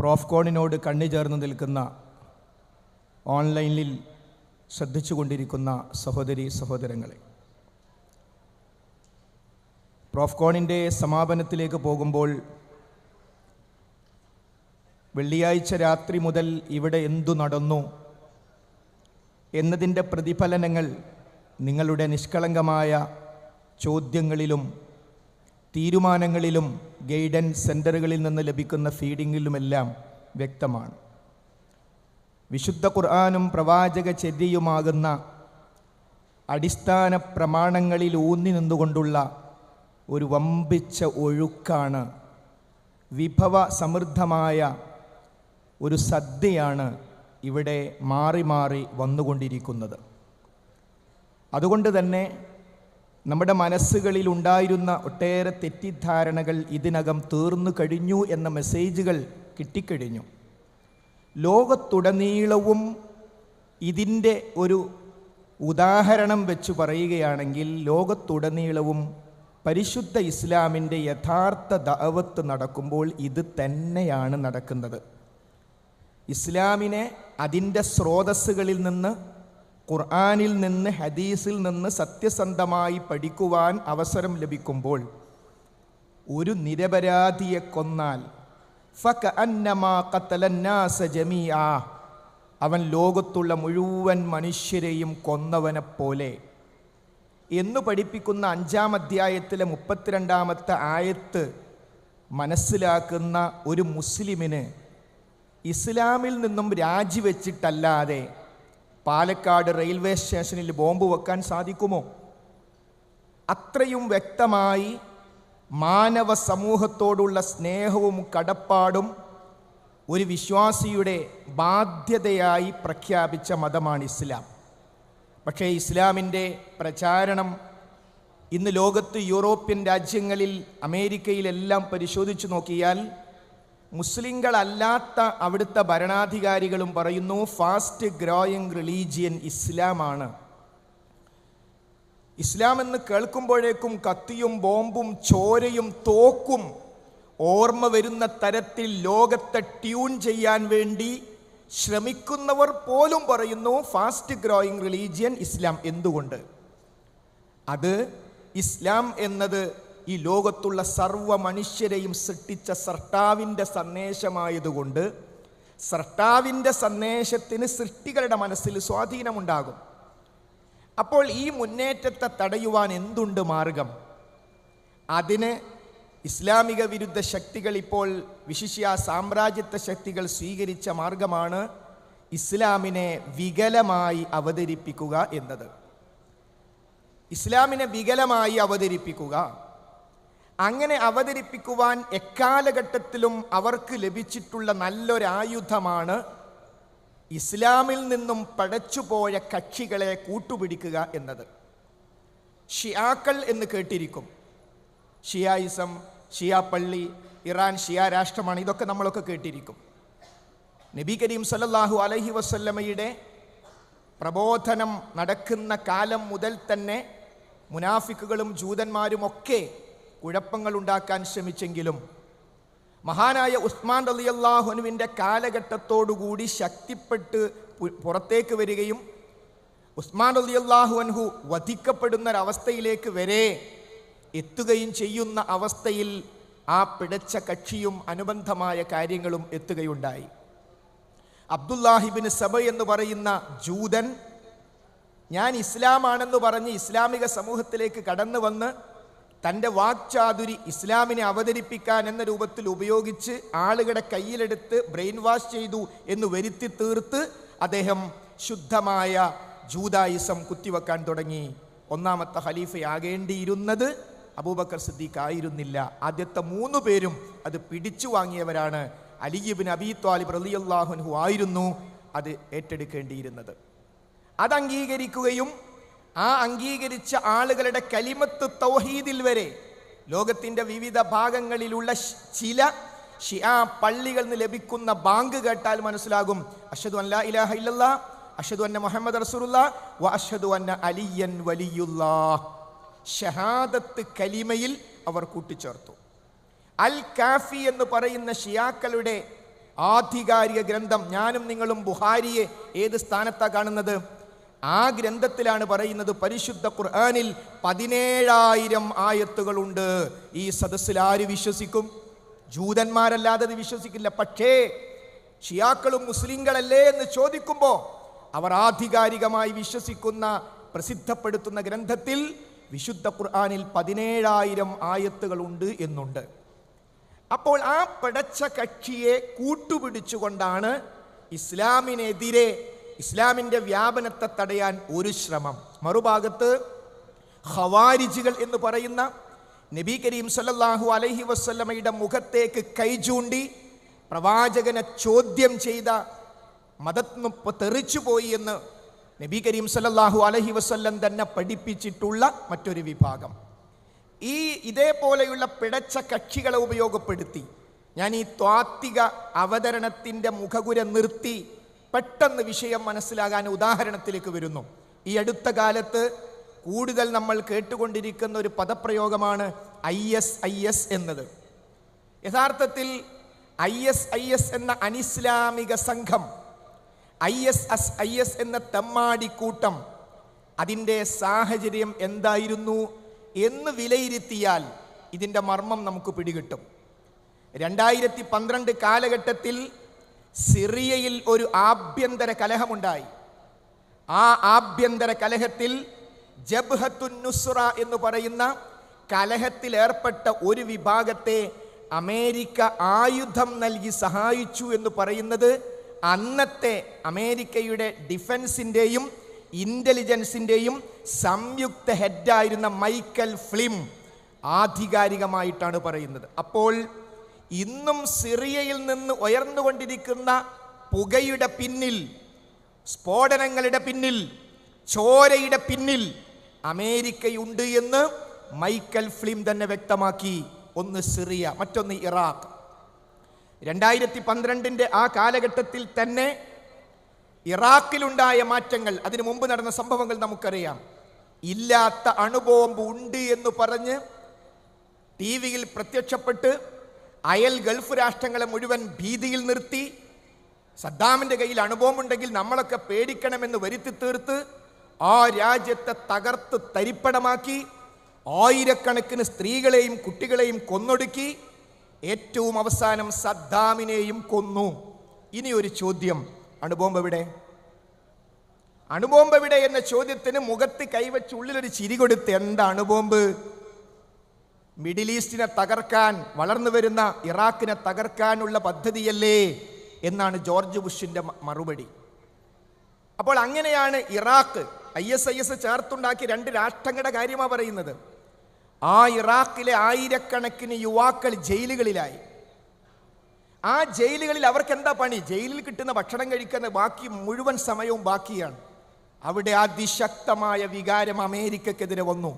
പ്രോഫ്കോണിനോട് കണ്ണു ചേർന്ന് നിൽക്കുന്ന ഓൺലൈനിൽ ശ്രദ്ധിച്ചുകൊണ്ടിരിക്കുന്ന സഹോദരി സഹോദരങ്ങളെ, പ്രോഫ്കോണിൻ്റെ സമാപനത്തിലേക്ക് പോകുമ്പോൾ വെള്ളിയാഴ്ച രാത്രി മുതൽ ഇവിടെ എന്തു നടന്നു എന്നതിൻ്റെ പ്രതിഫലനങ്ങൾ നിങ്ങളുടെ നിഷ്കളങ്കമായ ചോദ്യങ്ങളിലും തീരുമാനങ്ങളിലും ഗൈഡൻസ് സെൻ്ററുകളിൽ നിന്ന് ലഭിക്കുന്ന ഫീഡിങ്ങിലുമെല്ലാം വ്യക്തമാണ്. വിശുദ്ധ ഖുർആനും പ്രവാചക ചര്യയുമാകുന്ന അടിസ്ഥാന പ്രമാണങ്ങളിൽ ഊന്നി നിന്നുകൊണ്ടുള്ള ഒരു വമ്പിച്ച ഒഴുക്കാണ്, വിഭവ സമൃദ്ധമായ ഒരു സദ്യയാണ് ഇവിടെ മാറി മാറി വന്നുകൊണ്ടിരിക്കുന്നത്. അതുകൊണ്ട് തന്നെ നമ്മുടെ മനസ്സുകളിൽ ഉണ്ടായിരുന്ന ഒട്ടേറെ തെറ്റിദ്ധാരണകൾ ഇതിനകം തീർന്നു കഴിഞ്ഞു എന്ന മെസ്സേജുകൾ കിട്ടിക്കഴിഞ്ഞു. ലോകത്തുടനീളവും ഇതിൻ്റെ ഒരു ഉദാഹരണം വെച്ച് പറയുകയാണെങ്കിൽ ലോകത്തുടനീളവും പരിശുദ്ധ ഇസ്ലാമിൻ്റെ യഥാർത്ഥ ദഅവത്ത് നടക്കുമ്പോൾ ഇത് തന്നെയാണ് നടക്കുന്നത്. ഇസ്ലാമിനെ അതിൻ്റെ സ്രോതസ്സുകളിൽ നിന്ന്, ഖുർആനിൽ നിന്ന്, ഹദീസിൽ നിന്ന് സത്യസന്ധമായി പഠിക്കുവാൻ അവസരം ലഭിക്കുമ്പോൾ ഒരു നിരപരാധിയെ കൊന്നാൽ ഫകഅന്നമാ ഖതലന്നാസ ജമീആ, അവൻ ലോകത്തുള്ള മുഴുവൻ മനുഷ്യരെയും കൊന്നവനെപ്പോലെ എന്ന് പഠിപ്പിക്കുന്ന 5-ാം അധ്യായത്തിലെ 32-ാമത്തെ ആയത്ത് മനസ്സിലാക്കുന്ന ഒരു മുസ്ലിമിന് ഇസ്ലാമിൽ നിന്നും രാജിവെച്ചിട്ടല്ലാതെ പാലക്കാട് റെയിൽവേ സ്റ്റേഷനിൽ ബോംബ് വെക്കാൻ സാധിക്കുമോ? അത്രയും വ്യക്തമായി മാനവ സമൂഹത്തോടുള്ള സ്നേഹവും കടപ്പാടും ഒരു വിശ്വാസിയുടെ ബാധ്യതയായി പ്രഖ്യാപിച്ച മതമാണ് ഇസ്ലാം. പക്ഷേ ഇസ്ലാമിൻ്റെ പ്രചാരണം ഇന്ന് ലോകത്ത് യൂറോപ്യൻ രാജ്യങ്ങളിൽ, അമേരിക്കയിലെല്ലാം പരിശോധിച്ചു നോക്കിയാൽ മുസ്ലിങ്ങളല്ലാത്ത അവിടുത്തെ ഭരണാധികാരികളും പറയുന്നു ഫാസ്റ്റ് ഗ്രോയിങ് റിലീജിയൻ ഇസ്ലാമാണ്. ഇസ്ലാം എന്ന് കേൾക്കുമ്പോഴേക്കും കത്തിയും ബോംബും ചോരയും തോക്കും ഓർമ്മ വരുന്ന തരത്തിൽ ലോകത്തെ ട്യൂൺ ചെയ്യാൻ വേണ്ടി ശ്രമിക്കുന്നവർ പോലും പറയുന്നു ഫാസ്റ്റ് ഗ്രോയിങ് റിലീജിയൻ ഇസ്ലാം. എന്തുകൊണ്ട്? അത് ഇസ്ലാം എന്നത് ഈ ലോകത്തുള്ള സർവ്വ മനുഷ്യരെയും സൃഷ്ടിച്ച സർട്ടാവിൻ്റെ സന്ദേശമായതുകൊണ്ട് സർട്ടാവിൻ്റെ സന്ദേശത്തിന് സൃഷ്ടികളുടെ മനസ്സിൽ സ്വാധീനമുണ്ടാകും. അപ്പോൾ ഈ മുന്നേറ്റത്തെ തടയുവാൻ എന്തുണ്ട് മാർഗം? അതിന് ഇസ്ലാമിക വിരുദ്ധ ശക്തികൾ, ഇപ്പോൾ വിശിഷ്യ സാമ്രാജ്യത്വ ശക്തികൾ സ്വീകരിച്ച മാർഗമാണ് ഇസ്ലാമിനെ വികലമായി അവതരിപ്പിക്കുക എന്നത്. ഇസ്ലാമിനെ വികലമായി അവതരിപ്പിക്കുക. അങ്ങനെ അവതരിപ്പിക്കുവാൻ എക്കാലഘട്ടത്തിലും അവർക്ക് ലഭിച്ചിട്ടുള്ള നല്ലൊരായുധമാണ് ഇസ്ലാമിൽ നിന്നും പഴച്ചുപോയ കക്ഷികളെ കൂട്ടുപിടിക്കുക എന്നത്. ഷിയാക്കൾ എന്ന് കേട്ടിരിക്കും. ഷിയായിസം, ഷിയ പള്ളി, ഇറാൻ ഷിയ രാഷ്ട്രമാണ്, ഇതൊക്കെ നമ്മളൊക്കെ കേട്ടിരിക്കും. നബി കരീം സല്ലല്ലാഹു അലൈഹി വസല്ലമയുടെ പ്രബോധനം നടക്കുന്ന കാലം മുതൽ തന്നെ മുനാഫിക്കുകളും ജൂതന്മാരുമൊക്കെ കുഴപ്പങ്ങൾ ഉണ്ടാക്കാൻ ശ്രമിച്ചെങ്കിലും മഹാനായ ഉസ്മാൻ റളിയല്ലാഹു അൻഹുവിൻ്റെ കാലഘട്ടത്തോടുകൂടി ശക്തിപ്പെട്ട് പുറത്തേക്ക് വരികയും ഉസ്മാൻ റളിയല്ലാഹു അൻഹു വധിക്കപ്പെടുന്നൊരവസ്ഥയിലേക്ക് വരെ എത്തുകയും ചെയ്യുന്ന അവസ്ഥയിൽ ആ പിടച്ച കക്ഷിയും അനുബന്ധമായ കാര്യങ്ങളും എത്തുകയുണ്ടായി. അബ്ദുല്ലാഹിബ്നു സബ എന്ന് പറയുന്ന ജൂതൻ ഞാൻ ഇസ്ലാമാണെന്ന് പറഞ്ഞ് ഇസ്ലാമിക സമൂഹത്തിലേക്ക് കടന്നു വന്ന് തൻ്റെ വാക്ചാതുരി ഇസ്ലാമിനെ അവതരിപ്പിക്കാൻ എന്ന രൂപത്തിൽ ഉപയോഗിച്ച് ആളുകളുടെ കയ്യിലെടുത്ത് ബ്രെയിൻ വാഷ് ചെയ്തു എന്ന് വരുത്തി തീർത്ത് അദ്ദേഹം ശുദ്ധമായ ജൂതായിസം കുത്തിവെക്കാൻ തുടങ്ങി. ഒന്നാമത്തെ ഖലീഫയാകേണ്ടിയിരുന്നത് അബൂബക്കർ സിദ്ദീഖ് ആയിരുന്നില്ല. ആദ്യത്തെ 3 പേരും അത് പിടിച്ചു വാങ്ങിയവരാണ്. അലി ഇബ്നു അബീ ത്വാലിബ് റളിയല്ലാഹു അൻഹു ആയിരുന്നു അത് ഏറ്റെടുക്കേണ്ടിയിരുന്നത്. അത് അംഗീകരിക്കുകയും ആ അംഗീകരിച്ച ആളുകളുടെ കലിമത്ത് തൗഹീദിൽ വരെ ലോകത്തിൻ്റെ വിവിധ ഭാഗങ്ങളിലുള്ള ചില ഷിയാ പള്ളികളിൽ നിന്ന് ലഭിക്കുന്ന ബാങ്ക് കേട്ടാൽ മനസ്സിലാകും അഷ്ഹദു അൻ ലാ ഇലാഹ ഇല്ലല്ലാഹ്, അഷ്ഹദു അന്ന മുഹമ്മദ് റസൂലുള്ളാഹ്, വ അഷ്ഹദു അന്ന അലിയൻ വലിയുല്ലാഹ്. ഷഹാദത്ത് കലിമയിൽ അവർ കൂട്ടിച്ചേർത്തു. അൽ കാഫി എന്ന് പറയുന്ന ഷിയാക്കളുടെ ആധികാരിക ഗ്രന്ഥം. ഞാനും നിങ്ങളും ബുഹാരിയെ ഏത് സ്ഥാനത്താണ് കാണുന്നത്? ആ ഗ്രന്ഥത്തിലാണ് പറയുന്നത് പരിശുദ്ധ ഖുർആനിൽ 17,000 ആയത്തുകളുണ്ട്. ഈ സദസ്സിൽ ആര് വിശ്വസിക്കും? ജൂതന്മാരല്ലാതെ അത് വിശ്വസിക്കില്ല. പക്ഷേ ഷിയാക്കളും മുസ്ലിങ്ങളല്ലേ എന്ന് ചോദിക്കുമ്പോൾ അവർ ആധികാരികമായി വിശ്വസിക്കുന്ന പ്രസിദ്ധപ്പെടുത്തുന്ന ഗ്രന്ഥത്തിൽ വിശുദ്ധ ഖുർആനിൽ 17,000 ആയത്തുകളുണ്ട് എന്നുണ്ട്. അപ്പോൾ ആ പടച്ച കക്ഷിയെ കൂട്ടുപിടിച്ചുകൊണ്ടാണ് ഇസ്ലാമിനെതിരെ, ഇസ്ലാമിൻ്റെ വ്യാപനത്തെ തടയാൻ ഒരു ശ്രമം. മറുഭാഗത്ത് ഖവാരിജികൾ എന്ന് പറയുന്ന നബി കരീം സല്ലല്ലാഹു അലൈഹി വസല്ലമയുടെ മുഖത്തേക്ക് കൈ ചൂണ്ടി പ്രവാചകനെ ചോദ്യം ചെയ്ത മതത്തിനും തെറിച്ചുപോയി എന്ന് നബി കരീം സല്ലല്ലാഹു അലൈഹി വസല്ലം തന്നെ പഠിപ്പിച്ചിട്ടുള്ള മറ്റൊരു വിഭാഗം. ഇതേപോലെയുള്ള പിഴച്ച കക്ഷികളെ ഉപയോഗപ്പെടുത്തി ഞാൻ ഈ ത്വാത്വിക അവതരണത്തിൻ്റെ മുഖകുര നിർത്തി പെട്ടെന്ന് വിഷയം മനസ്സിലാകാൻ ഉദാഹരണത്തിലേക്ക് വരുന്നു. ഈ അടുത്ത കാലത്ത് കൂടുതൽ നമ്മൾ കേട്ടുകൊണ്ടിരിക്കുന്ന ഒരു പദപ്രയോഗമാണ് IS എന്നത്. യഥാർത്ഥത്തിൽ IS എന്ന അനിസ്ലാമിക സംഘം, IS എന്ന തെമ്മാടിക്കൂട്ടം, അതിൻ്റെ സാഹചര്യം എന്തായിരുന്നു എന്ന് വിലയിരുത്തിയാൽ ഇതിൻ്റെ മർമ്മം നമുക്ക് പിടികിട്ടും. 2012 കാലഘട്ടത്തിൽ സിറിയയിൽ ഒരു ആഭ്യന്തര കലഹമുണ്ടായി. ആ ആഭ്യന്തര കലഹത്തിൽ ജബ്ഹത്തുൻ നുസ്ര എന്ന് പറയുന്ന കലഹത്തിൽ ഏർപ്പെട്ട ഒരു വിഭാഗത്തെ അമേരിക്ക ആയുധം നൽകി സഹായിച്ചു എന്ന് പറയുന്നത് അന്നത്തെ അമേരിക്കയുടെ ഡിഫൻസിൻ്റെയും ഇൻ്റലിജൻസിൻ്റെയും സംയുക്ത ഹെഡായിരുന്ന മൈക്കൽ ഫ്ലിം ആധികാരികമായിട്ടാണ് പറയുന്നത്. അപ്പോൾ ഇന്നും സിറിയയിൽ നിന്ന് ഉയർന്നുകൊണ്ടിരിക്കുന്ന പുകയുടെ പിന്നിൽ, സ്ഫോടനങ്ങളുടെ പിന്നിൽ, ചോരയുടെ പിന്നിൽ അമേരിക്കയുണ്ട് എന്ന് മൈക്കൽ ഫ്ലിം തന്നെ വ്യക്തമാക്കി. ഒന്ന് സിറിയ, മറ്റൊന്ന് ഇറാഖ്. 2012 ആ കാലഘട്ടത്തിൽ തന്നെ ഇറാഖിലുണ്ടായ മാറ്റങ്ങൾ, അതിനു മുമ്പ് നടന്ന സംഭവങ്ങൾ നമുക്കറിയാം. ഇല്ലാത്ത അണുബോംബ് ഉണ്ട് എന്ന് പറഞ്ഞ് TV-യിൽ പ്രത്യക്ഷപ്പെട്ട് അയൽ ഗൾഫ് രാഷ്ട്രങ്ങളെ മുഴുവൻ ഭീതിയിൽ നിർത്തി, സദ്ദാമിൻ്റെ കയ്യിൽ അണുബോംബുണ്ടെങ്കിൽ നമ്മളൊക്കെ പേടിക്കണമെന്ന് വരുത്തി തീർത്ത് ആ രാജ്യത്തെ തകർത്ത് തരിപ്പണമാക്കി, ആയിരക്കണക്കിന് സ്ത്രീകളെയും കുട്ടികളെയും കൊന്നൊടുക്കി, ഏറ്റവും അവസാനം സദ്ദാമിനെയും കൊന്നു. ഇനി ഒരു ചോദ്യം, അണുബോംബ് എവിടെ? അണുബോംബ് എവിടെ എന്ന ചോദ്യത്തിന് മുഖത്ത് കൈവച്ച് ഉള്ളിലൊരു ചിരി കൊടുത്ത്, എന്താ അണുബോംബ്? മിഡിൽ ഈസ്റ്റിനെ തകർക്കാൻ, വളർന്നു വരുന്ന ഇറാഖിനെ തകർക്കാനുള്ള പദ്ധതിയല്ലേ എന്നാണ് ജോർജ് ബുഷിൻ്റെ മറുപടി. അപ്പോൾ അങ്ങനെയാണ് ഇറാഖ് IS ചേർത്തുണ്ടാക്കി 2 രാഷ്ട്രങ്ങളുടെ കാര്യമാണ് പറയുന്നത്. ആ ഇറാഖിലെ ആയിരക്കണക്കിന് യുവാക്കൾ ജയിലുകളിലായി. ആ ജയിലുകളിൽ അവർക്ക് എന്താ പണി? ജയിലിൽ കിട്ടുന്ന ഭക്ഷണം കഴിക്കുന്ന ബാക്കി മുഴുവൻ സമയവും ബാക്കിയാണ്. അവിടെ അതിശക്തമായ വികാരം അമേരിക്കക്കെതിരെ വന്നു.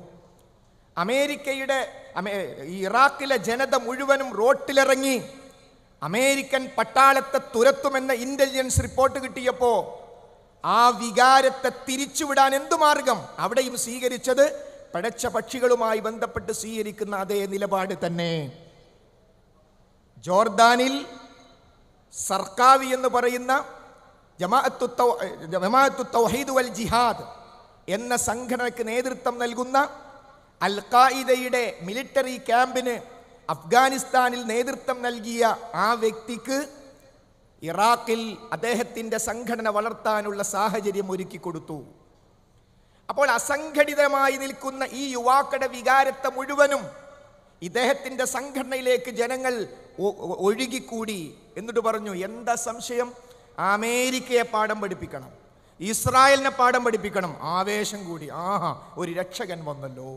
ഇറാഖിലെ ജനത മുഴുവനും റോട്ടിലിറങ്ങി അമേരിക്കൻ പട്ടാളത്തെ തുരത്തുമെന്ന ഇന്റലിജൻസ് റിപ്പോർട്ട് കിട്ടിയപ്പോൾ ആ വികാരത്തെ തിരിച്ചുവിടാൻ എന്തു മാർഗം? അവിടെയും സ്വീകരിച്ചത് പടച്ച പക്ഷികളുമായി ബന്ധപ്പെട്ട് സ്വീകരിക്കുന്ന അതേ നിലപാട് തന്നെ. ജോർദാനിൽ സർക്കാവി എന്ന് പറയുന്ന ജമാഅത്തു തൗഹീദ് വൽ ജിഹാദ് എന്ന സംഘടനയ്ക്ക് നേതൃത്വം നൽകുന്ന അൽ ഖായിദയുടെ മിലിറ്ററി ക്യാമ്പിന് അഫ്ഗാനിസ്ഥാനിൽ നേതൃത്വം നൽകിയ ആ വ്യക്തിക്ക് ഇറാഖിൽ അദ്ദേഹത്തിൻ്റെ സംഘടന വളർത്താനുള്ള സാഹചര്യം ഒരുക്കി കൊടുത്തു. അപ്പോൾ അസംഘടിതമായി നിൽക്കുന്ന ഈ യുവാക്കളുടെ വികാരത്തെ മുഴുവനും ഇദ്ദേഹത്തിൻ്റെ സംഘടനയിലേക്ക് ജനങ്ങൾ ഒഴുകിക്കൂടി. എന്നിട്ട് പറഞ്ഞു, എന്താ സംശയം? അമേരിക്കയെ പാഠം പഠിപ്പിക്കണം, ഇസ്രായേലിനെ പാഠം പഠിപ്പിക്കണം. ആവേശം കൂടി. ഒരു രക്ഷകൻ വന്നല്ലോ.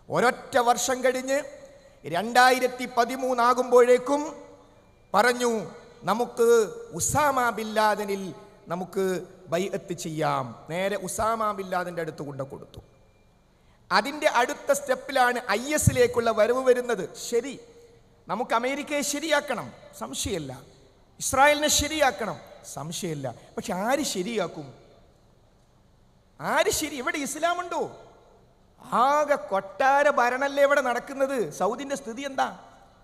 ഒരൊറ്റ വർഷം കഴിഞ്ഞ് 2013 ആകുമ്പോഴേക്കും പറഞ്ഞു, നമുക്ക് ഉസാമ ബിൻ ലാദനിൽ നമുക്ക് ബൈഅത്ത് ചെയ്യാം. നേരെ ഉസാമ ബിൻ ലാദൻ്റെ അടുത്ത് കൊണ്ടു കൊടുത്തു. അതിൻ്റെ അടുത്ത സ്റ്റെപ്പിലാണ് IS-ലേക്കുള്ള വരവ് വരുന്നത്. ശരി, നമുക്ക് അമേരിക്കയെ ശരിയാക്കണം, സംശയമില്ല. ഇസ്രായേലിനെ ശരിയാക്കണം, സംശയമില്ല. പക്ഷെ ആര് ശരിയാക്കും? ഇവിടെ ഇസ്ലാമുണ്ടോ? ആകെ കൊട്ടാര ഭരണല്ലേ ഇവിടെ നടക്കുന്നത്. സൗദിൻ്റെ സ്ഥിതി എന്താ?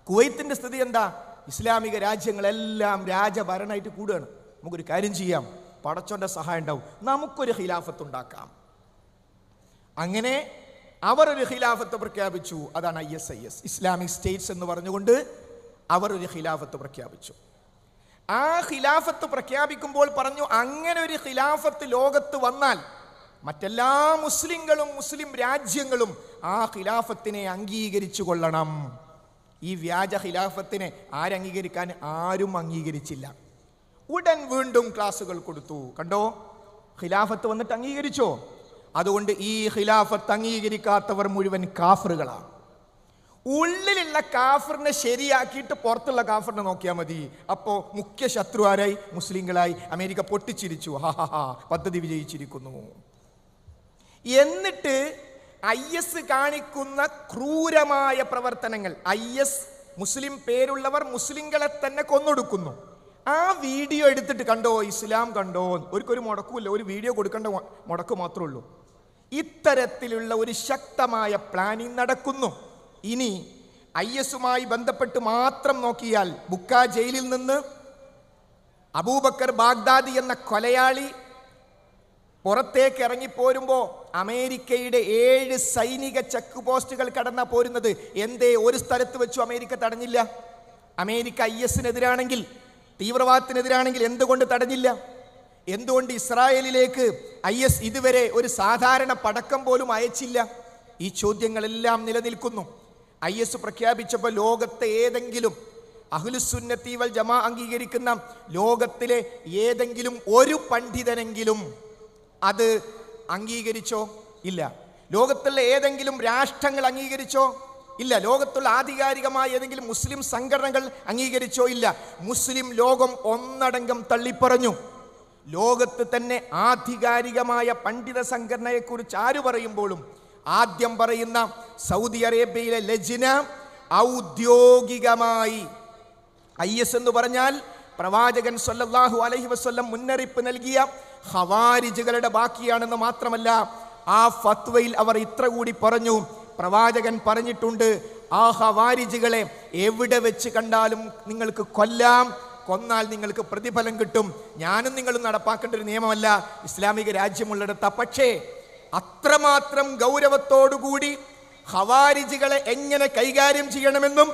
കുവൈത്തിൻ്റെ സ്ഥിതി എന്താ? ഇസ്ലാമിക രാജ്യങ്ങളെല്ലാം രാജഭരണമായിട്ട് കൂടുകയാണ്. നമുക്കൊരു കാര്യം ചെയ്യാം, പടച്ചോന്റെ സഹായം ഉണ്ടാവും, നമുക്കൊരു ഖിലാഫത്ത് ഉണ്ടാക്കാം. അങ്ങനെ അവർ ഒരു ഖിലാഫത്ത് പ്രഖ്യാപിച്ചു. അതാണ് ISIS, ഇസ്ലാമിക് സ്റ്റേറ്റ്സ് എന്ന് പറഞ്ഞുകൊണ്ട് അവർ ഒരു ഖിലാഫത്ത് പ്രഖ്യാപിച്ചു. ആ ഖിലാഫത്ത് പ്രഖ്യാപിക്കുമ്പോൾ പറഞ്ഞു, അങ്ങനെ ഒരു ഖിലാഫത്ത് ലോകത്ത് വന്നാൽ മറ്റെല്ലാ മുസ്ലിങ്ങളും മുസ്ലിം രാജ്യങ്ങളും ആ ഖിലാഫത്തിനെ അംഗീകരിച്ചു കൊള്ളണം. ഈ വ്യാജ ഖിലാഫത്തിനെ ആരംഗീകരിക്കാൻ? ആരും അംഗീകരിച്ചില്ല. ഉടൻ വീണ്ടും ക്ലാസുകൾ കൊടുത്തു. കണ്ടോ, ഖിലാഫത്ത് വന്നിട്ട് അംഗീകരിച്ചോ? അതുകൊണ്ട് ഈ ഖിലാഫത്ത് അംഗീകരിക്കാത്തവർ മുഴുവൻ കാഫറുകളാണ്. ഉള്ളിലുള്ള കാഫറിനെ ശരിയാക്കിയിട്ട് പുറത്തുള്ള കാഫറിനെ നോക്കിയാൽ മതി. അപ്പോൾ മുഖ്യ ശത്രു ആരായി? മുസ്ലിങ്ങളായി. അമേരിക്ക പൊട്ടിച്ചിരിച്ചു, ഹാ പദ്ധതി വിജയിച്ചിരിക്കുന്നു. എന്നിട്ട് IS കാണിക്കുന്ന ക്രൂരമായ പ്രവർത്തനങ്ങൾ, IS മുസ്ലിം പേരുള്ളവർ മുസ്ലിങ്ങളെ തന്നെ കൊന്നൊടുക്കുന്നു. ആ വീഡിയോ എടുത്തിട്ട് കണ്ടോ, ഇസ്ലാം കണ്ടോ? ഒരു മുടക്കുമില്ല, ഒരു വീഡിയോ കൊടുക്കേണ്ട മുടക്ക് മാത്രമേ ഉള്ളൂ. ഇത്തരത്തിലുള്ള ഒരു ശക്തമായ പ്ലാനിങ് നടക്കുന്നു. ഇനി ISുമായി ബന്ധപ്പെട്ട് മാത്രം നോക്കിയാൽ, ബുക്ക ജയിലിൽ നിന്ന് അബൂബക്കർ ബാഗ്ദാദി എന്ന കൊലയാളി പുറത്തേക്ക് ഇറങ്ങിപ്പോരുമ്പോൾ അമേരിക്കയുടെ 7 സൈനിക ചെക്ക് പോസ്റ്റുകൾ കടന്നാ പോരുന്നത്. എന്തേ ഒരു സ്ഥലത്ത് വെച്ചു അമേരിക്ക തടഞ്ഞില്ല? അമേരിക്ക ISനെതിരാണെങ്കിൽ, തീവ്രവാദത്തിനെതിരാണെങ്കിൽ എന്തുകൊണ്ട് തടഞ്ഞില്ല? എന്തുകൊണ്ട് ഇസ്രായേലിലേക്ക് IS ഇതുവരെ ഒരു സാധാരണ പടക്കം പോലും അയച്ചില്ല? ഈ ചോദ്യങ്ങളെല്ലാം നിലനിൽക്കുന്നു. IS പ്രഖ്യാപിച്ചപ്പോൾ ലോകത്തെ ഏതെങ്കിലും അഹ്ലുസുന്നത്തി വൽ ജമാ അംഗീകരിക്കുന്ന ലോകത്തിലെ ഏതെങ്കിലും ഒരു പണ്ഡിതനെങ്കിലും അത് അംഗീകരിച്ചോ? ഇല്ല. ലോകത്തുള്ള ഏതെങ്കിലും രാഷ്ട്രങ്ങൾ അംഗീകരിച്ചോ? ഇല്ല. ലോകത്തുള്ള ആധികാരികമായ ഏതെങ്കിലും മുസ്ലിം സംഘടനകൾ അംഗീകരിച്ചോ? ഇല്ല. മുസ്ലിം ലോകം ഒന്നടങ്കം തള്ളിപ്പറഞ്ഞു. ലോകത്ത് തന്നെ ആധികാരികമായ പണ്ഡിത സംഘടനയെക്കുറിച്ച് ആര് പറയുമ്പോഴും ആദ്യം പറയുന്ന സൗദി അറേബ്യയിലെ ലജ്ന ഔദ്യോഗികമായി IS എന്ന് പറഞ്ഞാൽ പ്രവാചകൻ സല്ലല്ലാഹു അലൈഹി വസല്ലം മുന്നറിയിപ്പ് നൽകിയ ഖവാരിജുകളുടെ ബാക്കിയാണെന്ന് മാത്രമല്ല, ആ ഫത്വയിൽ അവർ ഇത്ര കൂടി പറഞ്ഞു, പ്രവാചകൻ പറഞ്ഞിട്ടുണ്ട്, ആ ഖവാരിജുകളെ എവിടെ വെച്ച് കണ്ടാലും നിങ്ങൾക്ക് കൊല്ലാം, കൊന്നാൽ നിങ്ങൾക്ക് പ്രതിഫലം കിട്ടും. ഞാനും നിങ്ങളും നടപ്പാക്കേണ്ട ഒരു നിയമമല്ല ഇസ്ലാമിക രാജ്യമുള്ളിടത്ത. പക്ഷേ അത്രമാത്രം ഗൗരവത്തോടുകൂടി ഖവാരിജുകളെ എങ്ങനെ കൈകാര്യം ചെയ്യണമെന്നും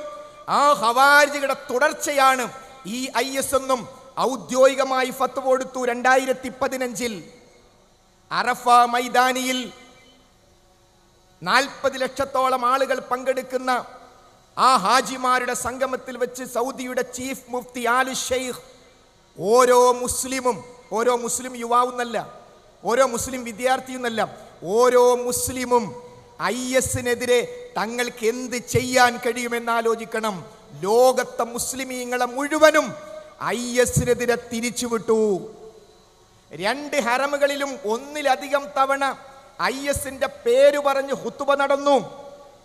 ആ ഖവാരിജുകളുടെ തുടർച്ചയാണ് ഈ IS എന്നും ഔദ്യോഗികമായി ഫത്വ കൊടുത്തു. 2015 അറഫ മൈതാനിയിൽ 40 ലക്ഷത്തോളം ആളുകൾ പങ്കെടുക്കുന്ന ആ ഹാജിമാരുടെ സംഗമത്തിൽ വെച്ച് സൗദിയുടെ ചീഫ് മുഫ്തി ആലു ഷെയ്ഖ് ഓരോ മുസ്ലിം യുവാവെന്നല്ല, ഓരോ മുസ്ലിം വിദ്യാർത്ഥിയെന്നല്ല, ഓരോ മുസ്ലിമും ISനെതിരെ തങ്ങൾക്ക് എന്ത് ചെയ്യാൻ കഴിയുമെന്ന് ആലോചിക്കണം. ലോകത്തെ മുസ്ലിമീങ്ങളെ മുഴുവനും ISനെതിരെ തിരിച്ചുവിട്ടു. 2 ഹറമുകളിലും ഒന്നിലധികം തവണ ISന്റെ പേര് പറഞ്ഞ് ഹുത്തുബ നടന്നു.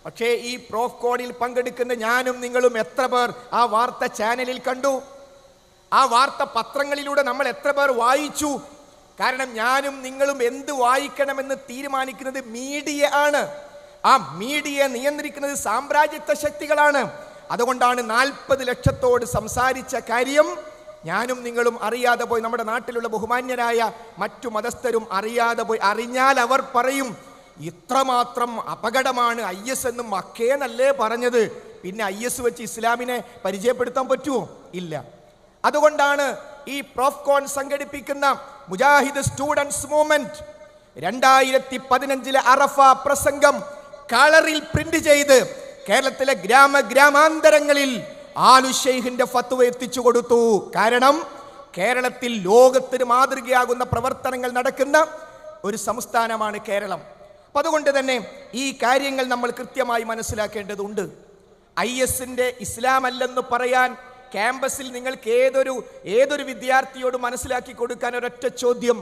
പക്ഷേ ഈ പ്രോഫ് കോഡിൽ പങ്കെടുക്കുന്ന ഞാനും നിങ്ങളും എത്ര പേർ ആ വാർത്ത ചാനലിൽ കണ്ടു? ആ വാർത്ത പത്രങ്ങളിലൂടെ നമ്മൾ എത്ര പേർ വായിച്ചു? കാരണം ഞാനും നിങ്ങളും എന്ത് വായിക്കണമെന്ന് തീരുമാനിക്കുന്നത് മീഡിയ ആണ്. ആ മീഡിയയെ നിയന്ത്രിക്കുന്നത് സാമ്രാജ്യത്വ ശക്തികളാണ്. അതുകൊണ്ടാണ് 40 ലക്ഷത്തോട് സംസാരിച്ച കാര്യം ഞാനും നിങ്ങളും അറിയാതെ പോയി. നമ്മുടെ നാട്ടിലുള്ള ബഹുമാന്യരായ മറ്റു മതസ്ഥരും അറിയാതെ പോയി. അറിഞ്ഞാൽ അവർ പറയും, ഇത്രമാത്രം അപകടമാണ് IS എന്നും മക്കേന്നല്ലേ പറഞ്ഞത്, പിന്നെ IS വെച്ച് ഇസ്ലാമിനെ പരിചയപ്പെടുത്താൻ പറ്റുമോ? ഇല്ല. അതുകൊണ്ടാണ് ഈ പ്രോഫ്കോൺ സംഘടിപ്പിക്കുന്ന മുജാഹിദ് സ്റ്റുഡൻസ് മൂവ്മെന്റ് 2015 അറഫ പ്രസംഗം കളറിൽ പ്രിന്റ് ചെയ്ത് കേരളത്തിലെ ഗ്രാമാന്തരങ്ങളിൽ ആലു ഷെയ്ഖിന്റെ ഫത്വ എത്തിച്ചു കൊടുത്തു. കാരണം കേരളത്തിൽ ലോകത്തിന് മാതൃകയാകുന്ന പ്രവർത്തനങ്ങൾ നടക്കുന്ന ഒരു സംസ്ഥാനമാണ് കേരളം. അപ്പം അതുകൊണ്ട് തന്നെ ഈ കാര്യങ്ങൾ നമ്മൾ കൃത്യമായി മനസ്സിലാക്കേണ്ടതുണ്ട്. ISന്റെ ഇസ്ലാം അല്ലെന്ന് പറയാൻ ക്യാമ്പസിൽ നിങ്ങൾക്ക് ഏതൊരു വിദ്യാർത്ഥിയോട് മനസ്സിലാക്കി കൊടുക്കാൻ ഒരൊറ്റ ചോദ്യം: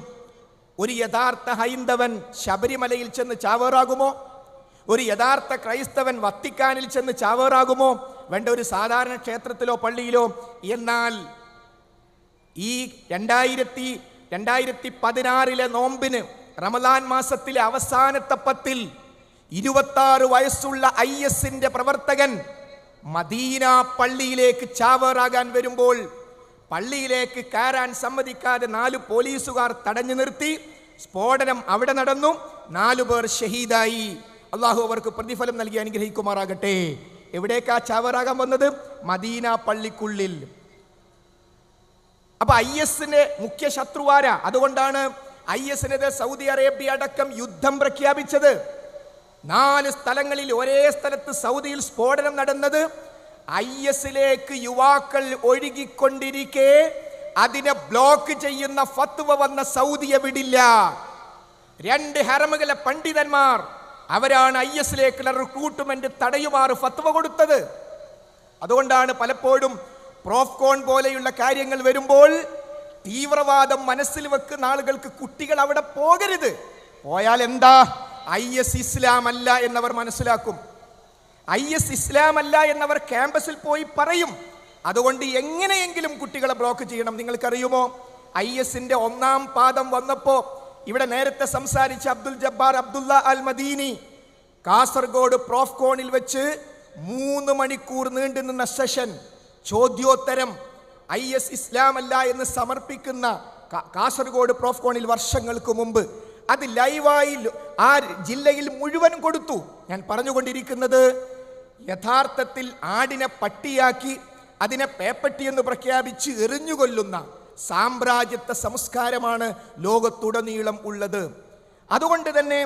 ഒരു യഥാർത്ഥ ഹൈന്ദവൻ ശബരിമലയിൽ ചെന്ന് ചാവേറാകുമോ? ഒരു യഥാർത്ഥ ക്രൈസ്തവൻ വത്തിക്കാനിൽ ചെന്ന് ചാവേറാകുമോ? വേണ്ട, ഒരു സാധാരണ ക്ഷേത്രത്തിലോ പള്ളിയിലോ. എന്നാൽ ഈ 2016 നോമ്പിന് റമദാൻ മാസത്തിലെ അവസാനത്തെ 10 26 വയസ്സുള്ള ISന്റെ പ്രവർത്തകൻ മദീന പള്ളിയിലേക്ക് ചാവേറാകാൻ വരുമ്പോൾ പള്ളിയിലേക്ക് കയറാൻ സമ്മതിക്കാതെ 4 പോലീസുകാർ തടഞ്ഞു നിർത്തി. സ്ഫോടനം അവിടെ നടന്നു. 4 പേർ ഷഹീദായി. അള്ളാഹു അവർക്ക് പ്രതിഫലം നൽകി അനുഗ്രഹിക്കുമാറാകട്ടെ. എവിടേക്കാ ചാവേറാകാൻ വന്നത്? മദീന പള്ളിക്കുള്ളിൽ. അപ്പൊ IS-ന്റെ മുഖ്യ ശത്രുവാരാ? അതുകൊണ്ടാണ് IS-നെതിരെ സൗദി അറേബ്യ അടക്കം യുദ്ധം പ്രഖ്യാപിച്ചത്. 4 സ്ഥലങ്ങളിൽ ഒരേ സ്ഥലത്ത് സൗദിയിൽ സ്ഫോടനം നടന്നത് IS-ലേക്ക് യുവാക്കൾ ഒഴുകിക്കൊണ്ടിരിക്കെ അതിനെ ബ്ലോക്ക് ചെയ്യുന്ന ഫത്വ വന്ന സൗദിയെ വിടില്ല. 2 ഹറമുകളെ പണ്ഡിതന്മാർ അവരാണ് IS-ലേക്കുള്ള റിക്രൂട്ട്മെന്റ് തടയുമാർ ഫത്വ കൊടുത്തത്. അതുകൊണ്ടാണ് പലപ്പോഴും പ്രോഫ്കോൺ പോലെയുള്ള കാര്യങ്ങൾ വരുമ്പോൾ തീവ്രവാദം മനസ്സിൽ വെക്കുന്ന ആളുകൾക്ക് കുട്ടികൾ അവിടെ പോകരുത്, പോയാൽ എന്താ, IS ഇസ്ലാം അല്ല എന്നവർ മനസ്സിലാക്കും. IS ഇസ്ലാം അല്ല എന്നവർ ക്യാമ്പസിൽ പോയി പറയും. അതുകൊണ്ട് എങ്ങനെയെങ്കിലും കുട്ടികളെ ബ്ലോക്ക് ചെയ്യണം. നിങ്ങൾക്കറിയുമോ, IS-ന്റെ 1-ാം പാദം വന്നപ്പോ ഇവിടെ നേരത്തെ സംസാരിച്ച അബ്ദുൽ ജബ്ബാർ അബ്ദുള്ള അൽ മദീനി കാസർഗോഡ് പ്രോഫ്കോണിൽ വെച്ച് 3 മണിക്കൂർ നീണ്ടു നിന്ന സെഷൻ, ചോദ്യോത്തരം, IS ഇസ്ലാം അല്ല എന്ന് സമർപ്പിക്കുന്ന കാസർഗോഡ് പ്രോഫ്കോണിൽ വർഷങ്ങൾക്ക് മുമ്പ് അത് ലൈവായി ആ ജില്ലയിൽ മുഴുവൻ കൊടുത്തു. ഞാൻ പറഞ്ഞുകൊണ്ടിരിക്കുന്നത്, യഥാർത്ഥത്തിൽ ആടിനെ പട്ടിയാക്കി അതിനെ പേപ്പട്ടി എന്ന് പ്രഖ്യാപിച്ച് എറിഞ്ഞുകൊല്ലുന്ന സാമ്രാജ്യത്വ സംസ്കാരമാണ് ലോകത്തുടനീളം ഉള്ളത്. അതുകൊണ്ട് തന്നെ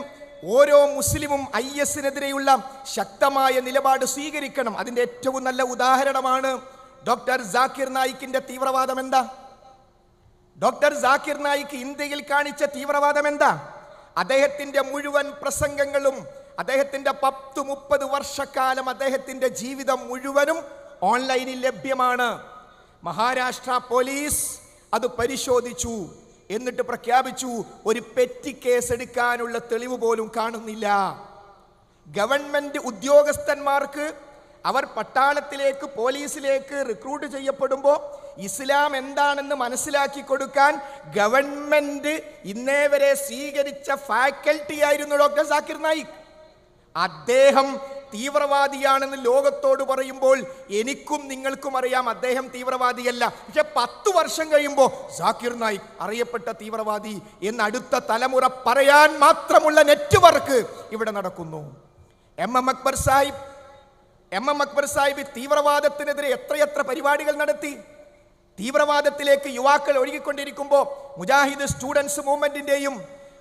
ഓരോ മുസ്ലിമും IS-നെതിരെയുള്ള ശക്തമായ നിലപാട് സ്വീകരിക്കണം. അതിൻ്റെ ഏറ്റവും നല്ല ഉദാഹരണമാണ് ഡോക്ടർ ജാക്കിർ നായിക്കിന്റെ തീവ്രവാദം. എന്താ ഡോക്ടർ ജാക്കിർ നായിക്ക് ഇന്ത്യയിൽ കാണിച്ച തീവ്രവാദം? എന്താ? അദ്ദേഹത്തിന്റെ മുഴുവൻ പ്രസംഗങ്ങളും, അദ്ദേഹത്തിന്റെ 10-30 വർഷക്കാലം അദ്ദേഹത്തിന്റെ ജീവിതം മുഴുവനും ഓൺലൈനിൽ ലഭ്യമാണ്. മഹാരാഷ്ട്ര പോലീസ് അത് പരിശോധിച്ചു. എന്നിട്ട് പ്രഖ്യാപിച്ചു, ഒരു പെറ്റി കേസ് എടുക്കാനുള്ള തെളിവ് പോലും കാണുന്നില്ല. ഗവൺമെന്റ് ഉദ്യോഗസ്ഥന്മാർക്ക് അവർ പട്ടാളത്തിലേക്ക് പോലീസിലേക്ക് റിക്രൂട്ട് ചെയ്യപ്പെടുമ്പോൾ ഇസ്ലാം എന്താണെന്ന് മനസ്സിലാക്കി കൊടുക്കാൻ ഗവൺമെന്റ് ഇന്നേ വരെ സ്വീകരിച്ച ഫാക്കൽറ്റി ആയിരുന്നു ഡോക്ടർ ജാക്കിർ നായിക്. അദ്ദേഹം തീവ്രവാദിയാണെന്ന് ലോകത്തോട് പറയുമ്പോൾ എനിക്കും നിങ്ങൾക്കും അറിയാം അദ്ദേഹം തീവ്രവാദിയല്ല. പക്ഷെ 10 വർഷം കഴിയുമ്പോൾ ജാക്കിർ നായിക് അറിയപ്പെട്ട തീവ്രവാദി എന്ന് അടുത്ത തലമുറ പറയാൻ മാത്രമുള്ള നെറ്റ്വർക്ക് ഇവിടെ നടക്കുന്നു. MM അക്ബർ സാഹിബ് തീവ്രവാദത്തിനെതിരെ എത്രയെത്ര പരിപാടികൾ നടത്തി. തീവ്രവാദത്തിലേക്ക് യുവാക്കൾ ഒഴുകിക്കൊണ്ടിരിക്കുമ്പോൾ മുജാഹിദ് സ്റ്റുഡൻസ് മൂവ്മെന്റിന്റെയും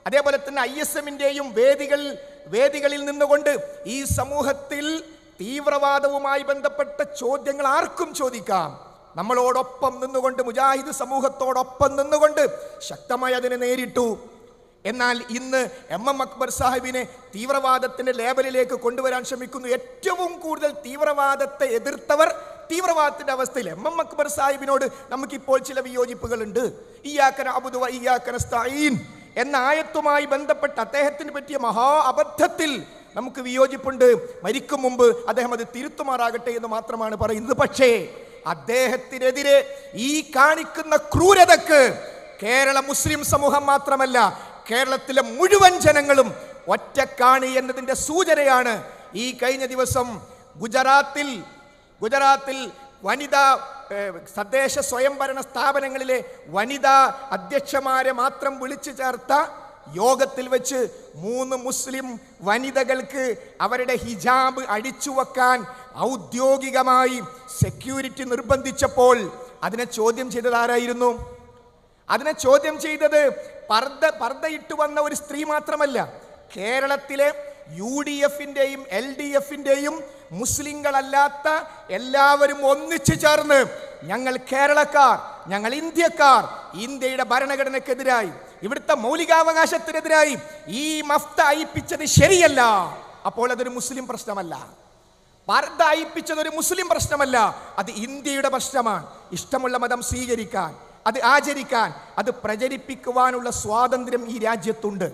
അതേപോലെ തന്നെ ISM-ന്റെയും വേദികളിൽ നിന്നുകൊണ്ട് ഈ സമൂഹത്തിൽ തീവ്രവാദവുമായി ബന്ധപ്പെട്ട ചോദ്യങ്ങൾ ആർക്കും ചോദിക്കാം. നമ്മളോടൊപ്പം നിന്നുകൊണ്ട്, മുജാഹിദ് സമൂഹത്തോടൊപ്പം നിന്നുകൊണ്ട് ശക്തമായി അതിനെ നേരിട്ടു. എന്നാൽ ഇന്ന് MM അക്ബർ സാഹിബിനെ തീവ്രവാദത്തിന്റെ ലേബലിലേക്ക് കൊണ്ടുവരാൻ ശ്രമിക്കുന്നു. ഏറ്റവും കൂടുതൽ തീവ്രവാദത്തെ എതിർത്തവർ തീവ്രവാദത്തിന്റെ അവസ്ഥയിൽ MM അക്ബർ സാഹിബിനോട് നമുക്കിപ്പോൾ ചില വിയോജിപ്പുകളുണ്ട്. ഇയ്യാക നഅ്ബുദു വ ഇയ്യാക നസ്തഈൻ എന്ന ആയത്തുമായി ബന്ധപ്പെട്ട് അദ്ദേഹത്തിന് പറ്റിയ മഹാ അബദ്ധത്തിൽ നമുക്ക് വിയോജിപ്പുണ്ട്. മരിക്കും മുമ്പ് അദ്ദേഹം അത് തിരുത്തുമാറാകട്ടെ എന്ന് മാത്രമാണ് പറയുന്നത്. പക്ഷേ അദ്ദേഹത്തിനെതിരെ ഈ കാണിക്കുന്ന ക്രൂരതക്ക് കേരള മുസ്ലിം സമൂഹം മാത്രമല്ല, കേരളത്തിലെ മുഴുവൻ ജനങ്ങളും ഒറ്റക്കാണി എന്നതിൻ്റെ സൂചനയാണ് ഈ കഴിഞ്ഞ ദിവസം ഗുജറാത്തിൽ വനിതാ തദ്ദേശ സ്വയംഭരണ സ്ഥാപനങ്ങളിലെ വനിതാ അധ്യക്ഷന്മാരെ മാത്രം വിളിച്ചു ചേർത്ത യോഗത്തിൽ വെച്ച് 3 മുസ്ലിം വനിതകൾക്ക് അവരുടെ ഹിജാബ് അടിച്ചു വെക്കാൻ ഔദ്യോഗികമായി സെക്യൂരിറ്റി നിർബന്ധിച്ചപ്പോൾ അതിനെ ചോദ്യം ചെയ്തത് ആരായിരുന്നു? അതിനെ ചോദ്യം ചെയ്തത് പർദ്ദയിട്ട് വന്ന ഒരു സ്ത്രീ മാത്രമല്ല, കേരളത്തിലെ UDF-ന്റെയും LDF-ന്റെയും മുസ്ലിങ്ങളല്ലാത്ത എല്ലാവരും ഒന്നിച്ചു ചേർന്ന് ഞങ്ങൾ കേരളക്കാർ, ഞങ്ങൾ ഇന്ത്യക്കാർ, ഇന്ത്യയുടെ ഭരണഘടനയ്ക്കെതിരായി, ഇവിടുത്തെ മൗലികാവകാശത്തിനെതിരായി ഈ മഫ്ത അയിപ്പിച്ചത് ശരിയല്ല. അപ്പോൾ അതൊരു മുസ്ലിം പ്രശ്നമല്ല. പർദ്ദ അയിപ്പിച്ചത് ഒരു മുസ്ലിം പ്രശ്നമല്ല, അത് ഇന്ത്യയുടെ പ്രശ്നമാണ്. ഇഷ്ടമുള്ള മതം സ്വീകരിക്കാൻ, അത് ആചരിക്കാൻ, അത് പ്രചരിപ്പിക്കുവാനുള്ള സ്വാതന്ത്ര്യം ഈ രാജ്യത്തുണ്ട്.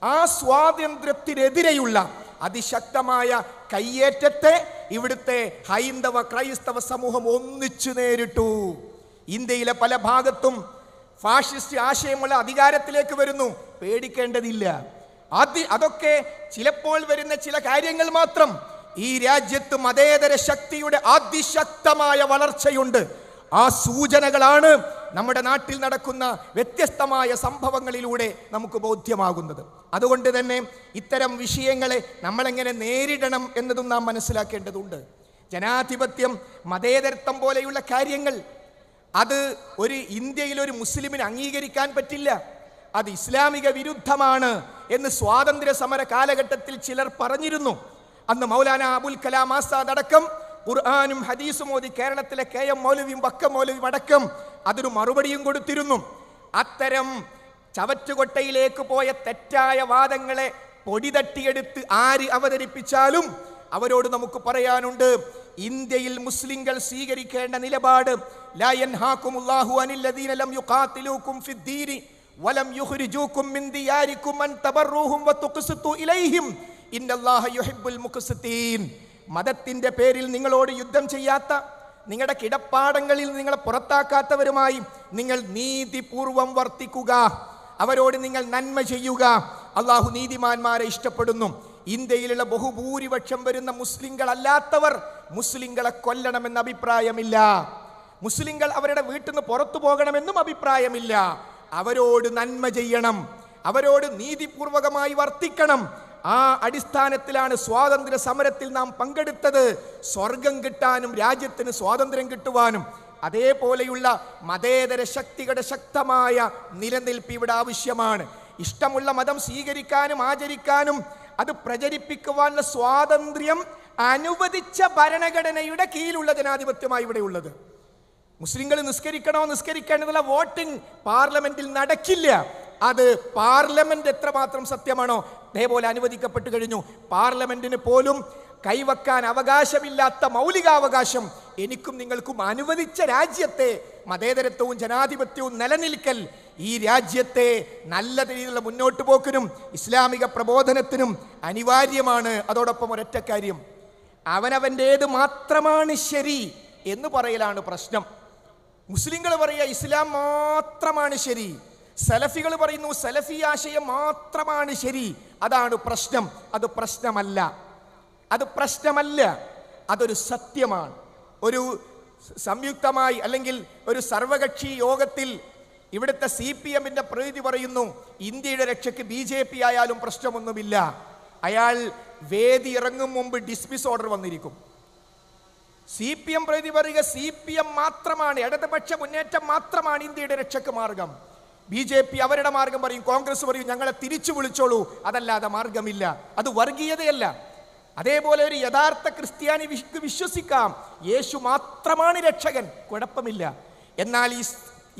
ആ സ്വാതന്ത്ര്യത്തിനെതിരെയുള്ള അതിശക്തമായ കയ്യേറ്റത്തെ ഇവിടുത്തെ ഹൈന്ദവ ക്രൈസ്തവ സമൂഹം ഒന്നിച്ചു നേരിട്ടു. ഇന്ത്യയിലെ പല ഭാഗത്തും ഫാഷിസ്റ്റ് ആശയമുള്ള അധികാരത്തിലേക്ക് വരുന്നു. പേടിക്കേണ്ടതില്ല. അതൊക്കെ ചിലപ്പോൾ വരുന്ന ചില കാര്യങ്ങൾ മാത്രം. ഈ രാജ്യത്ത് മതേതര ശക്തിയുടെ അതിശക്തമായ വളർച്ചയുണ്ട്. ആ സൂചനകളാണ് നമ്മുടെ നാട്ടിൽ നടക്കുന്ന വ്യത്യസ്തമായ സംഭവങ്ങളിലൂടെ നമുക്ക് ബോധ്യമാകുന്നത്. അതുകൊണ്ട് തന്നെ ഇത്തരം വിഷയങ്ങളെ നമ്മളെങ്ങനെ നേരിടണം എന്നതും നാം മനസ്സിലാക്കേണ്ടതുണ്ട്. ജനാധിപത്യം, മതേതരത്വം പോലെയുള്ള കാര്യങ്ങൾ അത് ഇന്ത്യയിൽ ഒരു മുസ്ലിമിന് അംഗീകരിക്കാൻ പറ്റില്ല. അത് ഇസ്ലാമിക വിരുദ്ധമാണ് എന്ന് സ്വാതന്ത്ര്യ സമര കാലഘട്ടത്തിൽ ചിലർ പറഞ്ഞിരുന്നു. അന്ന് മൗലാന അബുൽ കലാം ആസാദ് അടക്കം ഖുർആനും ഹദീസും ഓതി കേരളത്തിലെ KM മൗലവിയും വക്കം മൗലവിയും അടക്കം അതിന് മറുപടിയും കൊടുത്തിരുന്നു. അത്തരം ചവറ്റുകൊട്ടയിലേക്ക് പോയ തെറ്റായ വാദങ്ങളെ പൊടി തട്ടിയെടുത്ത് ആര് അവതരിപ്പിച്ചാലും അവരോട് നമുക്ക് പറയാനുണ്ട്, ഇന്ത്യയിൽ മുസ്ലിങ്ങൾ സ്വീകരിക്കേണ്ട നിലപാട് ലാ യൻഹാകുമുല്ലാഹു അനില്ലദീന ലം യുഖാതിലൂകും ഫിദ്ദീനി വലം യുഖ്രിജൂകും മിൻ ദിയാരികും അൻ തബറൂഹും വതുഖ്സിതു ഇലൈഹിം ഇന്നല്ലാഹ യുഹിബ്ബുൽ മുഖ്സിതീൻ. മതത്തിന്റെ പേരിൽ നിങ്ങളോട് യുദ്ധം ചെയ്യാത്ത, നിങ്ങളുടെ കിടപ്പാടങ്ങളിൽ നിങ്ങളെ പുറത്താക്കാത്തവരുമായി നിങ്ങൾ നീതിപൂർവം വർത്തിക്കുക, അവരോട് നിങ്ങൾ നന്മ ചെയ്യുക. അള്ളാഹു നീതിമാന്മാരെ ഇഷ്ടപ്പെടുന്നു. ഇന്ത്യയിലുള്ള ബഹുഭൂരിപക്ഷം വരുന്ന മുസ്ലിങ്ങൾ അല്ലാത്തവർ മുസ്ലിങ്ങളെ കൊല്ലണമെന്ന അഭിപ്രായമില്ല. മുസ്ലിങ്ങൾ അവരുടെ വീട്ടിൽ നിന്ന് പുറത്തു പോകണമെന്നും അഭിപ്രായമില്ല. അവരോട് നന്മ ചെയ്യണം, അവരോട് നീതിപൂർവകമായി വർത്തിക്കണം. ആ അടിസ്ഥാനത്തിലാണ് സ്വാതന്ത്ര്യ സമരത്തിൽ നാം പങ്കെടുത്തത്. സ്വർഗം കിട്ടാനും രാജ്യത്തിന് സ്വാതന്ത്ര്യം കിട്ടുവാനും. അതേപോലെയുള്ള മതേതര ശക്തികളുടെ ശക്തമായ നിലനിൽപ്പ് ഇവിടെ ആവശ്യമാണ്. ഇഷ്ടമുള്ള മതം സ്വീകരിക്കാനും ആചരിക്കാനും അത് പ്രചരിപ്പിക്കുവാനുള്ള സ്വാതന്ത്ര്യം അനുവദിച്ച ഭരണഘടനയുടെ കീഴിലുള്ള ജനാധിപത്യമായി ഇവിടെ ഉള്ളത്. മുസ്ലിങ്ങൾ നിസ്കരിക്കണോ നിസ്കരിക്കേണ്ടതുള്ള വോട്ടിംഗ് പാർലമെന്റിൽ നടക്കില്ല. അത് പാർലമെന്റ് എത്രമാത്രം സത്യമാണോ അതേപോലെ അനുവദിക്കപ്പെട്ടു കഴിഞ്ഞു. പാർലമെന്റിന് പോലും കൈവക്കാൻ അവകാശമില്ലാത്ത മൗലികാവകാശം എനിക്കും നിങ്ങൾക്കും അനുവദിച്ച രാജ്യത്തെ മതേതരത്വവും ജനാധിപത്യവും നിലനിൽക്കൽ ഈ രാജ്യത്തെ നല്ല രീതിയിലുള്ള മുന്നോട്ട് പോക്കിനും ഇസ്ലാമിക പ്രബോധനത്തിനും അനിവാര്യമാണ്. അതോടൊപ്പം ഒരൊറ്റ കാര്യം, അവനവൻ്റേത് മാത്രമാണ് ശരി എന്ന് പറയലാണ് പ്രശ്നം. മുസ്ലിങ്ങൾ പറയുക ഇസ്ലാം മാത്രമാണ് ശരി, സലഫികൾ പറയുന്നു സലഫി ആശയം മാത്രമാണ് ശരി. അതാണ് പ്രശ്നം. അത് പ്രശ്നമല്ല, അത് പ്രശ്നമല്ല, അതൊരു സത്യമാണ്. ഒരു സംയുക്തമായി അല്ലെങ്കിൽ ഒരു സർവകക്ഷി യോഗത്തിൽ ഇവിടുത്തെ CPM-ന്റെ പ്രതിനിധി പറയുന്നു ഇന്ത്യയുടെ രക്ഷയ്ക്ക് BJP ആയാലും പ്രശ്നമൊന്നുമില്ല. അയാൾ വേദി ഇറങ്ങും മുമ്പ് ഡിസ്മിസ് ഓർഡർ വന്നിരിക്കും. CPM പ്രതിനിധി പറയുക CPM മാത്രമാണ്, ഇടതുപക്ഷ മുന്നേറ്റം മാത്രമാണ് ഇന്ത്യയുടെ രക്ഷയ്ക്ക് മാർഗം. BJP അവരുടെ മാർഗം പറയും, കോൺഗ്രസ് പറയും ഞങ്ങളെ തിരിച്ചു വിളിച്ചോളൂ, അതല്ലാതെ മാർഗമില്ല. അത് വർഗീയതയല്ല. അതേപോലെ ഒരു യഥാർത്ഥ ക്രിസ്ത്യാനി വിശ്വസിക്കാം യേശു മാത്രമാണ് രക്ഷകൻ, കുഴപ്പമില്ല. എന്നാൽ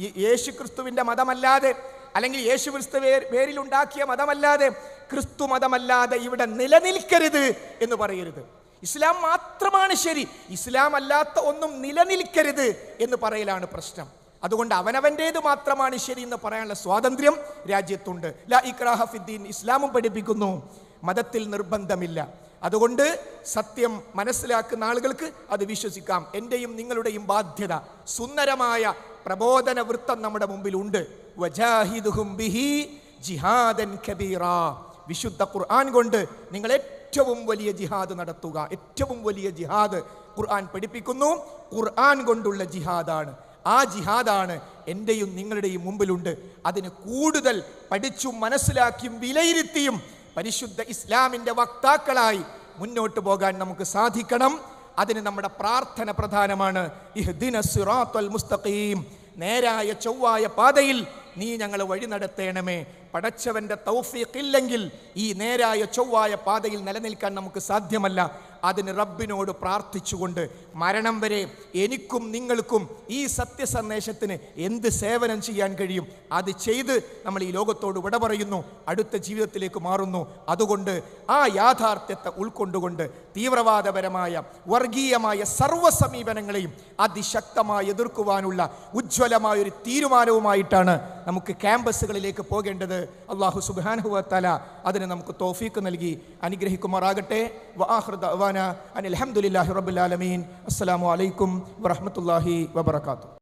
ഈ യേശു ക്രിസ്തുവിൻ്റെ മതമല്ലാതെ അല്ലെങ്കിൽ യേശു ക്രിസ്തു പേരിലുണ്ടാക്കിയ മതമല്ലാതെ ക്രിസ്തു മതമല്ലാതെ ഇവിടെ നിലനിൽക്കരുത് എന്ന് പറയരുത്. ഇസ്ലാം മാത്രമാണ് ശരി, ഇസ്ലാം അല്ലാത്ത ഒന്നും നിലനിൽക്കരുത് എന്ന് പറയലാണ് പ്രശ്നം. അതുകൊണ്ട് അവനവൻ്റേത് മാത്രമാണ് ശരി എന്ന് പറയാനുള്ള സ്വാതന്ത്ര്യം രാജ്യത്തുണ്ട്. ലാ ഇക്രാഹ ഫിദ്ദീൻ, ഇസ്ലാമും പഠിപ്പിക്കുന്നു മതത്തിൽ നിർബന്ധമില്ല. അതുകൊണ്ട് സത്യം മനസ്സിലാക്കുന്ന ആളുകൾക്ക് അത് വിശ്വസിക്കാം. എൻ്റെയും നിങ്ങളുടെയും ബാധ്യത സുന്ദരമായ പ്രബോധന വൃത്തം നമ്മുടെ മുമ്പിലുണ്ട്. വജാഹിദുഹും ബിഹി ജിഹാദൻ കബീറാ, വിശുദ്ധ ഖുർആൻ കൊണ്ട് നിങ്ങൾ ഏറ്റവും വലിയ ജിഹാദ് നടത്തുക. ഏറ്റവും വലിയ ജിഹാദ് ഖുർആൻ പഠിപ്പിക്കുന്നു, ഖുർആൻ കൊണ്ടുള്ള ജിഹാദാണ്. ആ ജിഹാദാണ് എൻ്റെയും നിങ്ങളുടെയും മുമ്പിലുണ്ട്. അതിന് കൂടുതൽ പഠിച്ചും മനസ്സിലാക്കിയും വിലയിരുത്തിയും പരിശുദ്ധ ഇസ്ലാമിൻ്റെ വക്താക്കളായി മുന്നോട്ട് പോകാൻ നമുക്ക് സാധിക്കണം. അതിന് നമ്മുടെ പ്രാർത്ഥന പ്രധാനമാണ്. ഇഹ്ദിനസ് സിറാത്തൽ മുസ്തഖീം, നേരായ ചൊവ്വായ പാതയിൽ നീ ഞങ്ങളെ വഴി നടത്തേണമേ. പടച്ചവൻ്റെ തൗഫീഖ് ഇല്ലെങ്കിൽ ഈ നേരായ ചൊവ്വായ പാതയിൽ നിലനിൽക്കാൻ നമുക്ക് സാധ്യമല്ല. അതിന് റബ്ബിനോട് പ്രാർത്ഥിച്ചുകൊണ്ട് മരണം വരെ എനിക്കും നിങ്ങൾക്കും ഈ സത്യസന്ദേശത്തിന് എന്ത് സേവനം ചെയ്യാൻ കഴിയും അത് ചെയ്ത് നമ്മൾ ഈ ലോകത്തോട് വിട പറയുന്നു, അടുത്ത ജീവിതത്തിലേക്ക് മാറുന്നു. അതുകൊണ്ട് ആ യാഥാർത്ഥ്യത്തെ ഉൾക്കൊണ്ടുകൊണ്ട് തീവ്രവാദപരമായ വർഗീയമായ സർവ്വ സമീപനങ്ങളെയും അതിശക്തമായി എതിർക്കുവാനുള്ള ഉജ്ജ്വലമായൊരു തീരുമാനവുമായിട്ടാണ് നമുക്ക് ക്യാമ്പസുകളിലേക്ക് പോകേണ്ടത്. അല്ലാഹു സുബ്ഹാനഹു വ തആല അതിന് നമുക്ക് തൗഫീഖ് നൽകി അനുഗ്രഹിക്കുമാറാകട്ടെ. വആഖിറു ദഅവാന അനിൽ ഹംദുലില്ലാഹി റബ്ബിൽ ആലമീൻ. അസ്സലാമു അലൈക്കും വറഹ്മത്തുള്ളാഹി വബറകാതുഹു.